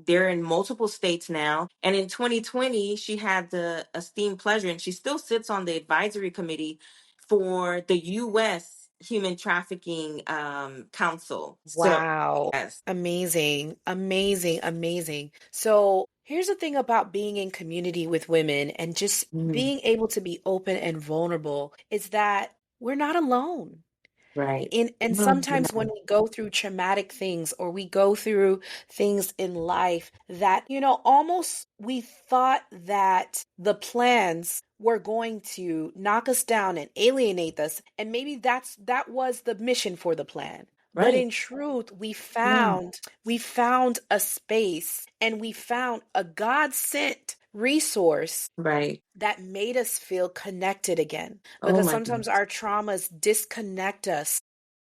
they're in multiple states now. And in 2020, she had the esteemed pleasure, and she still sits on the advisory committee for the U.S. human trafficking counsel. So, Wow. yes. Amazing. Amazing. Amazing. So here's the thing about being in community with women and just Mhm. being able to be open and vulnerable is that we're not alone. Right. And No, you're sometimes when not. we go through traumatic things or we go through things in life that, almost we thought that the plans were going to knock us down and alienate us. And maybe that was the mission for the plan. But Right. in truth, Yeah. we found a space and we found a God sent resource Right. that made us feel connected again. Oh Because my sometimes goodness. our traumas disconnect us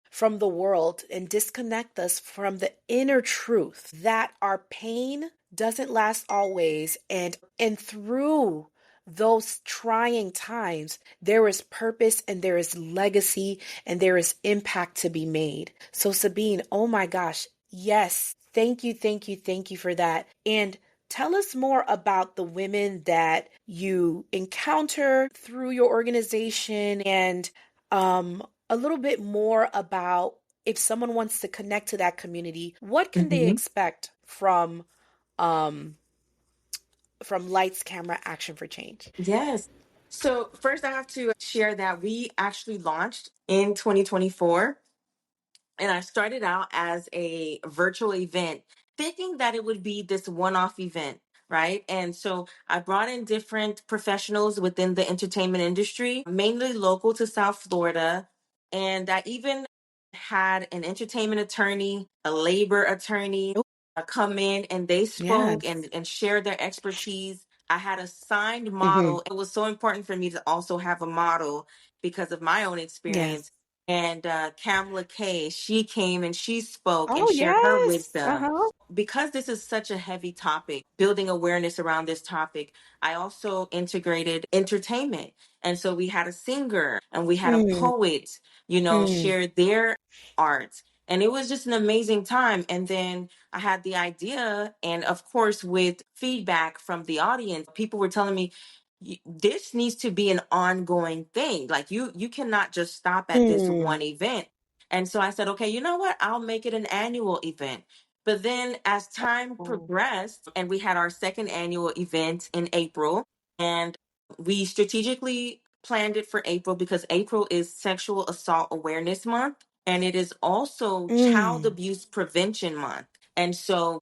from the world and disconnect us from the inner truth that our pain doesn't last always, and through those trying times there is purpose and there is legacy and there is impact to be made. So Sabine, oh my gosh, yes, thank you, thank you, thank you for that. And tell us more about the women that you encounter through your organization, and a little bit more about if someone wants to connect to that community, what can they Hmm. expect um, from Lights, Camera, Action for Change? Yes. So first, I have to share that we actually launched in 2024. And I started out as a virtual event, thinking that it would be this one off event, right? And so I brought in different professionals within the entertainment industry, mainly local to South Florida. And I even had an entertainment attorney, a labor attorney Oh, come in, and they spoke yes. and shared their expertise. I had a signed Hmm. model. It was so important for me to also have a model because of my own Yes. experience. And Kamala Kay, she came and she spoke and Oh, shared her yes. wisdom. Uh-huh. Because this is such a heavy topic, building awareness around this topic, I also integrated entertainment. And so we had a singer and we had a Mm, poet, mm, share their art. And it was just an amazing time. And then I had the idea, and of course, with feedback from the audience, people were telling me, this needs to be an ongoing thing. Like you cannot just stop at this mm. one event. And so I said, okay, you know what? I'll make it an annual event. But then as time Oh. progressed, and we had our second annual event in April, and we strategically planned it for April because April is Sexual Assault Awareness Month, and it is also Child Mm. Abuse Prevention Month. And so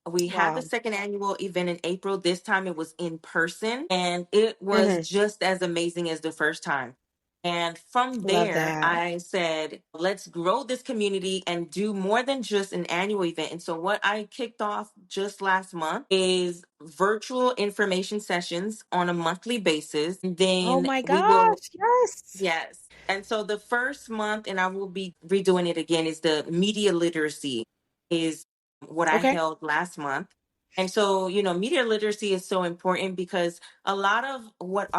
we had the Wow. second annual event in April. This time it was in person, and it was Hmm. just as amazing as the first time. And from Love there, that. I said, let's grow this community and do more than just an annual event. And so, what I kicked off just last month is virtual information sessions on a monthly basis. And Oh then my we will. gosh, yes. Yes. And so the first month, and I will be redoing it again, is the media literacy, is what I Okay. held last month. And so, media literacy is so important because a lot of what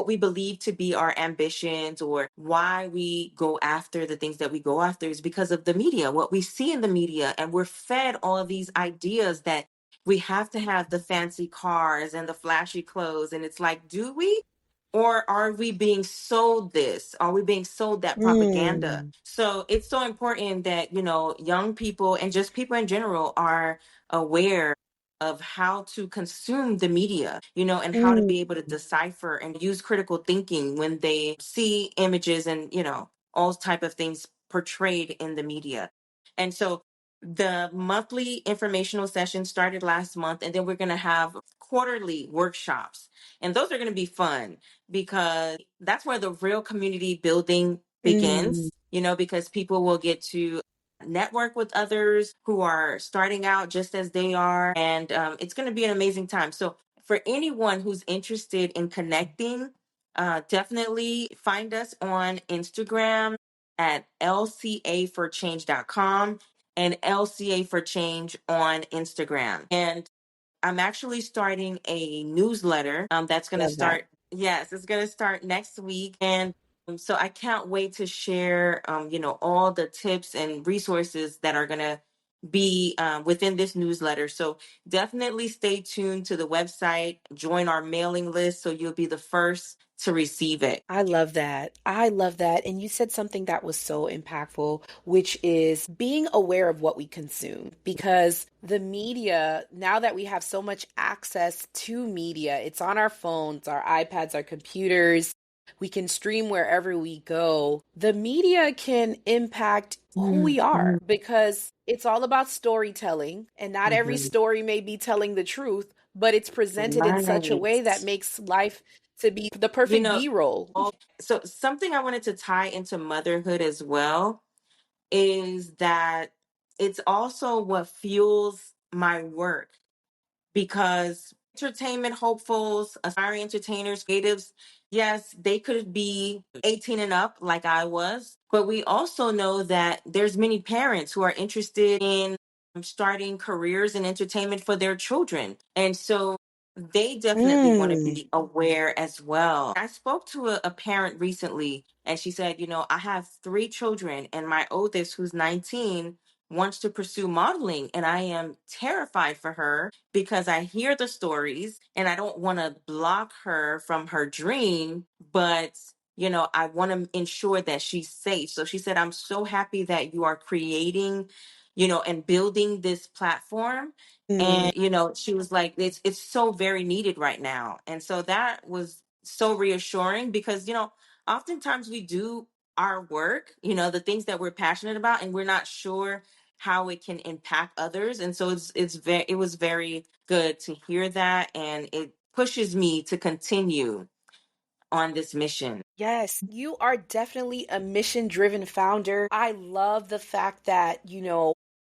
we believe to be our ambitions or why we go after the things that we go after is because of the media, what we see in the media. And we're fed all of these ideas that we have to have the fancy cars and the flashy clothes. And it's like, do we? Or are we being sold this? Are we being sold that propaganda? Mm. So it's so important that, young people and just people in general are aware of how to consume the media, and how to Mm. be able to decipher and use critical thinking when they see images and, all type of things portrayed in the media. And so the monthly informational session started last month, and then we're going to have quarterly workshops. And those are going to be fun because that's where the real community building Mm. begins, because people will get to network with others who are starting out just as they are. And it's going to be an amazing time. So, for anyone who's interested in connecting, definitely find us on Instagram at lcaforchange.com and LCA for Change on Instagram. And I'm actually starting a newsletter that's going to Love that. start. Yes, it's going to start next week. And so I can't wait to share, all the tips and resources that are going to be within this newsletter. So definitely stay tuned to the website, join our mailing list so you'll be the first to receive it. I love that. I love that. And you said something that was so impactful, which is being aware of what we consume. Because the media, now that we have so much access to media, it's on our phones, our iPads, our computers, we can stream wherever we go. The media can impact who we are Mhm. because it's all about storytelling, and not every Mhm. story may be telling the truth, but it's presented in such a way that Right. makes life to be the You perfect know, B-roll. so something I wanted to tie into motherhood as well is that it's also what fuels my work, because entertainment hopefuls, aspiring entertainers, creatives, yes, they could be 18 and up like I was, but we also know that there's many parents who are interested in starting careers in entertainment for their children. And so they definitely want to Mm. be aware as well. I spoke to a parent recently and she said, I have 3 children and my oldest, who's 19, wants to pursue modeling. And I am terrified for her because I hear the stories and I don't want to block her from her dream, but I want to ensure that she's safe. So she said, I'm so happy that you are creating, and building this platform. Mm. And, she was like, it's so very needed right now. And so that was so reassuring because, oftentimes we do our work, the things that we're passionate about, and we're not sure how it can impact others. And so it was very good to hear that, and it pushes me to continue on this mission. Yes, you are definitely a mission-driven founder. I love the fact that,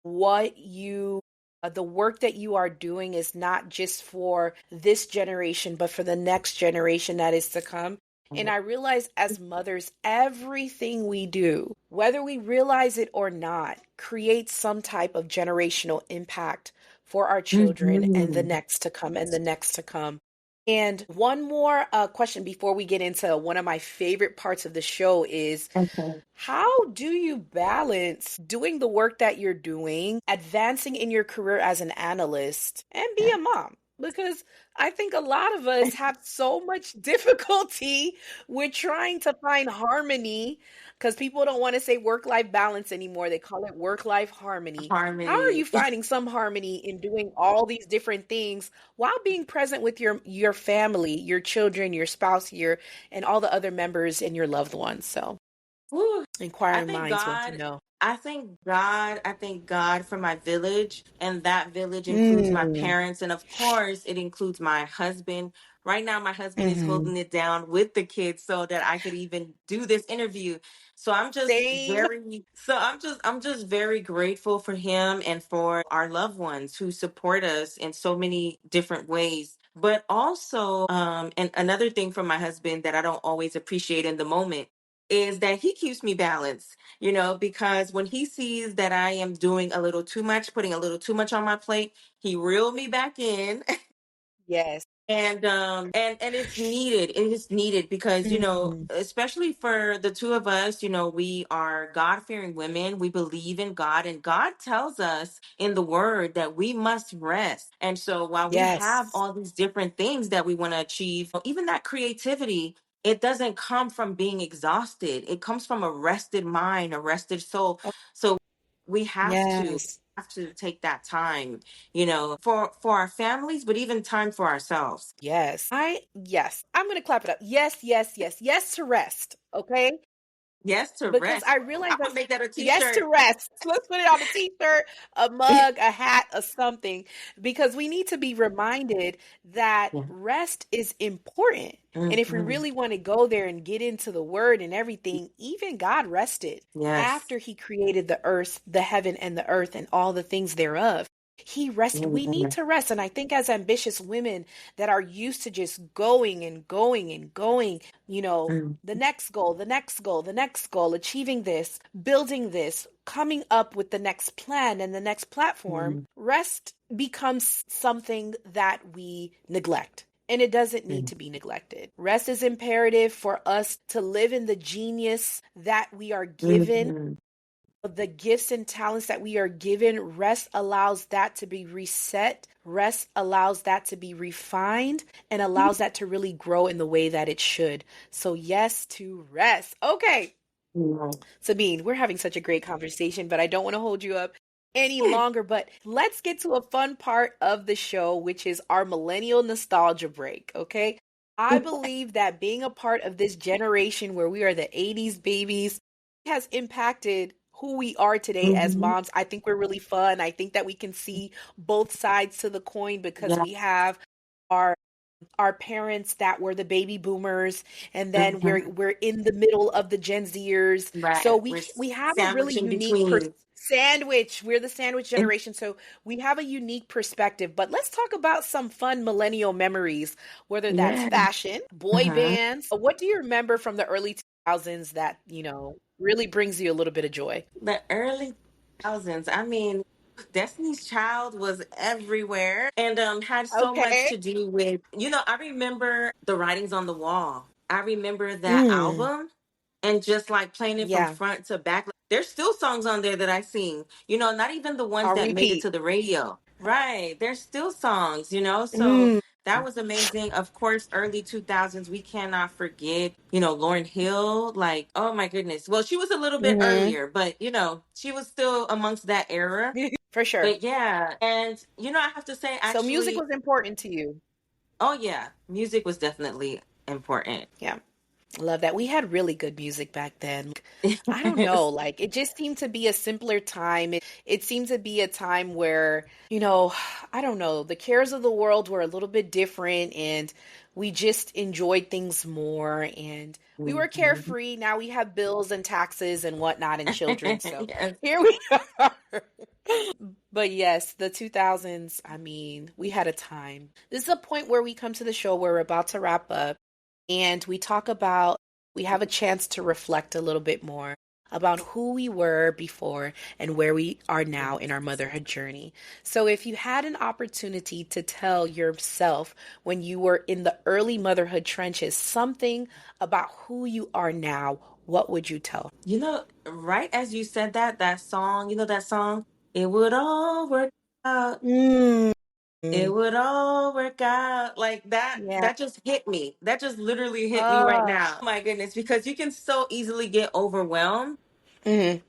what the work that you are doing is not just for this generation, but for the next generation that is to come. And I realize as mothers, everything we do, whether we realize it or not, creates some type of generational impact for our children and the Mhm. next to come and the next to come. And one more question before we get into one of my favorite parts of the show is Okay. how do you balance doing the work that you're doing, advancing in your career as an analyst, and be Yeah. a mom? Because I think a lot of us have so much difficulty with trying to find harmony because people don't want to say work-life balance anymore. They call it work-life harmony. How are you Harmony. finding some harmony in doing all these different things while being present with your family, your children, your spouse, and all the other members and your loved ones? So Woo. I inquiring thank minds want to God. know. I thank God for my village, and that village includes my Mm, parents, and of course, it includes my husband. Right now, my husband is hmm. holding it down with the kids so that I could even do this interview. So Same. I'm just very grateful for him and for our loved ones who support us in so many different ways. But also, and another thing from my husband that I don't always appreciate in the moment is that he keeps me balanced, because when he sees that I am doing a little too much, putting a little too much on my plate, he reeled me back in. Yes. And it's needed. It is needed because, Mm, especially for the two of us, we are God-fearing women. We believe in God, and God tells us in the word that we must rest. And so while we have yes. all these different things that we want to achieve, even that creativity, it doesn't come from being exhausted. It comes from a rested mind, a rested soul. Oh, So we yes. have to take that time, for our families, but even time for ourselves. Yes. I'm gonna clap it up. Yes, yes, yes, yes to rest. Okay. Yes to Because rest. I I'm realize gonna that make that a yes to t-shirt. rest. Let's put it on a t-shirt, a mug, a hat, or something, because we need to be reminded that Yeah. rest is important. And if we Mhm. really want to go there and get into the word and everything, even God rested Yes. after he created the earth, the heaven and the earth and all the things thereof. He rested. We need Mhm. to rest. And I think as ambitious women that are used to just going and going and going, you know, Mhm. the next goal, the next goal, the next goal, achieving this, building this, coming up with the next plan and the next platform, Mhm. rest becomes something that we neglect. And it doesn't need to be neglected. Rest is imperative for us to live in the genius that we are given. Mhm. the gifts and talents that we are given, rest allows that to be reset. Rest allows that to be refined and allows that to really grow in the way that it should. So, yes to rest. Okay, Mhm. Sabine, we're having such a great conversation, but I don't want to hold you up any longer. But let's get to a fun part of the show, which is our millennial nostalgia break. Okay. I believe that being a part of this generation where we are the 80s babies has impacted who we are today as Mhm. moms. I think we're really fun. I think that we can see both sides to the coin because Yeah. we have our our parents that were the baby boomers, and then we're Mhm. we're in the middle of the Gen Zers. So Right. we have a really Sandwiched in unique between. sandwich. We're the sandwich generation, so we have a unique perspective. But let's talk about some fun millennial memories, whether that's Yeah. fashion, boy Uh-huh. bands. What do you remember from the early 2000s that, really brings you a little bit of joy? The early thousands. I mean, Destiny's Child was everywhere and had so much Okay. to do with, I remember the writings on the wall. I remember that Mm, album and just like playing it from yeah. front to back. There's still songs on there that I sing, not even the ones On that made it repeat. to the radio. Right. There's still songs, so Mm, that was amazing. Of course, early 2000s, we cannot forget, Lauryn Hill. Like, oh my goodness. Well, she was a little bit hmm. earlier, but, she was still amongst that era. For sure. But yeah. And, I have to say, So music actually, was important to you. oh yeah, music was definitely important. Yeah. Love that. We had really good music back then. I don't know, Yes. like it just seemed to be a simpler time. It seemed to be a time where, I don't know, the cares of the world were a little bit different and we just enjoyed things more and we were Mhm. carefree. Now we have bills and taxes and whatnot and children. So Yes. here we are. But yes, the 2000s, I mean, we had a time. This is a point where we come to the show where we're about to wrap up and we have a chance to reflect a little bit more about who we were before and where we are now in our motherhood journey. So, if you had an opportunity to tell yourself when you were in the early motherhood trenches something about who you are now, what would you tell? Right as you said that song, that song, it would all work out. Mm, It would all work out. Like yeah. that just hit me. That just literally hit me right Oh, now. Oh my goodness, because you can so easily get overwhelmed. mhm.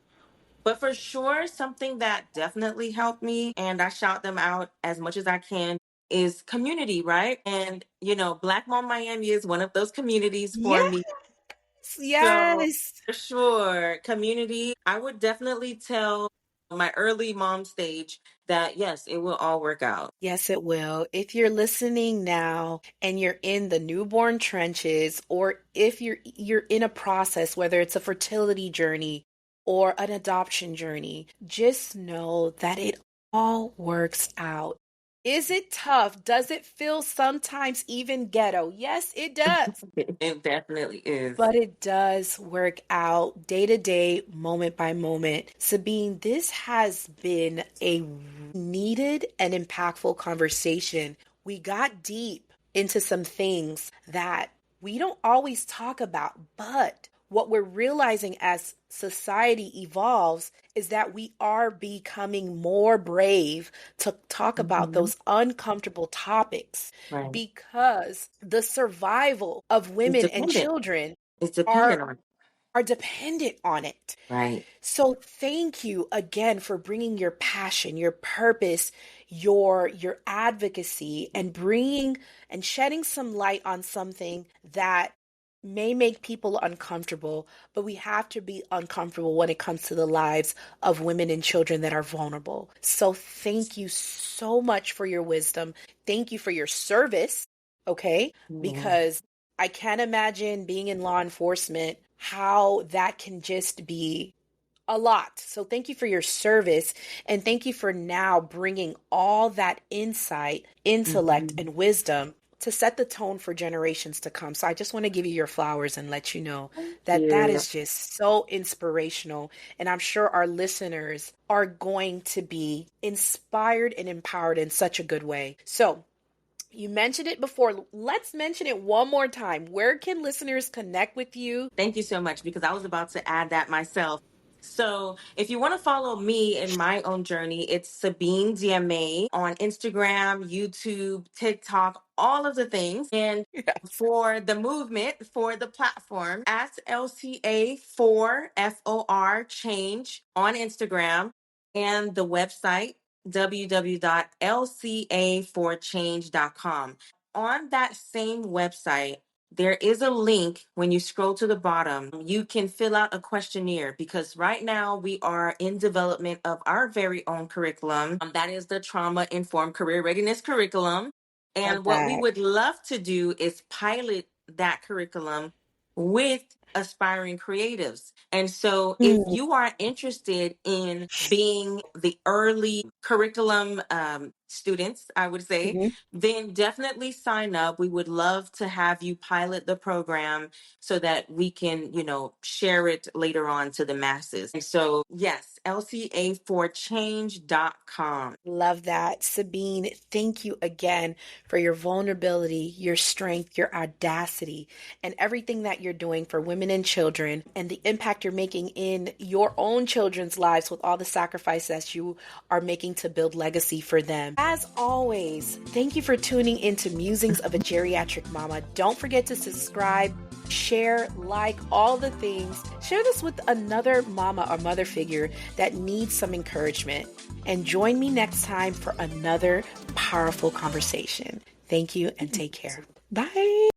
But for sure, something that definitely helped me, and I shout them out as much as I can, is community, right? And, Black Mom Miami is one of those communities for Yes, me. So yes. for sure, community, I would definitely tell my early mom stage that yes, it will all work out. Yes, it will. If you're listening now and you're in the newborn trenches, or if you're in a process, whether it's a fertility journey or an adoption journey, just know that it all works out. Is it tough? Does it feel sometimes even ghetto? Yes, it does. It definitely is. But it does work out day to day, moment by moment. Sabine, this has been a needed and impactful conversation. We got deep into some things that we don't always talk about, but what we're realizing as society evolves is that we are becoming more brave to talk about Mhm. those uncomfortable topics Right. because the survival of It's women and dependent. children It's dependent are on. are dependent on it. Right. So thank you again for bringing your passion, your purpose, your advocacy and bringing and shedding some light on something that may make people uncomfortable, but we have to be uncomfortable when it comes to the lives of women and children that are vulnerable. So thank you so much for your wisdom. Thank you for your service, okay? Yeah. Because I can't imagine being in law enforcement, how that can just be a lot. So thank you for your service and thank you for now bringing all that insight, intellect, Mhm. and wisdom to set the tone for generations to come. So I just want to give you your flowers and let you know Thank that that you. is just so inspirational. And I'm sure our listeners are going to be inspired and empowered in such a good way. So you mentioned it before. Let's mention it one more time. Where can listeners connect with you? Thank you so much because I was about to add that myself. So if you want to follow me in my own journey, it's Sabine Dieme on Instagram, YouTube, TikTok, all of the things. And for the movement, for the platform, at LCA4FOR Change on Instagram, and the website, www.lca4change.com. On that same website, there is a link when you scroll to the bottom. You can fill out a questionnaire because right now we are in development of our very own curriculum. That is the Trauma Informed Career Readiness Curriculum. Love And what we that. would love to do is pilot that curriculum with aspiring creatives. And so if Mm, you are interested in being the early curriculum students, I would say, mhm. then definitely sign up. We would love to have you pilot the program so that we can, share it later on to the masses. And so, yes, lca4change.com. Love that. Sabine, thank you again for your vulnerability, your strength, your audacity, and everything that you're doing for women and children and the impact you're making in your own children's lives with all the sacrifice that you are making to build legacy for them. As always, thank you for tuning into Musings of a Geriatric Mama. Don't forget to subscribe, share, like, all the things. Share this with another mama or mother figure that needs some encouragement. And join me next time for another powerful conversation. Thank you and take care. Bye.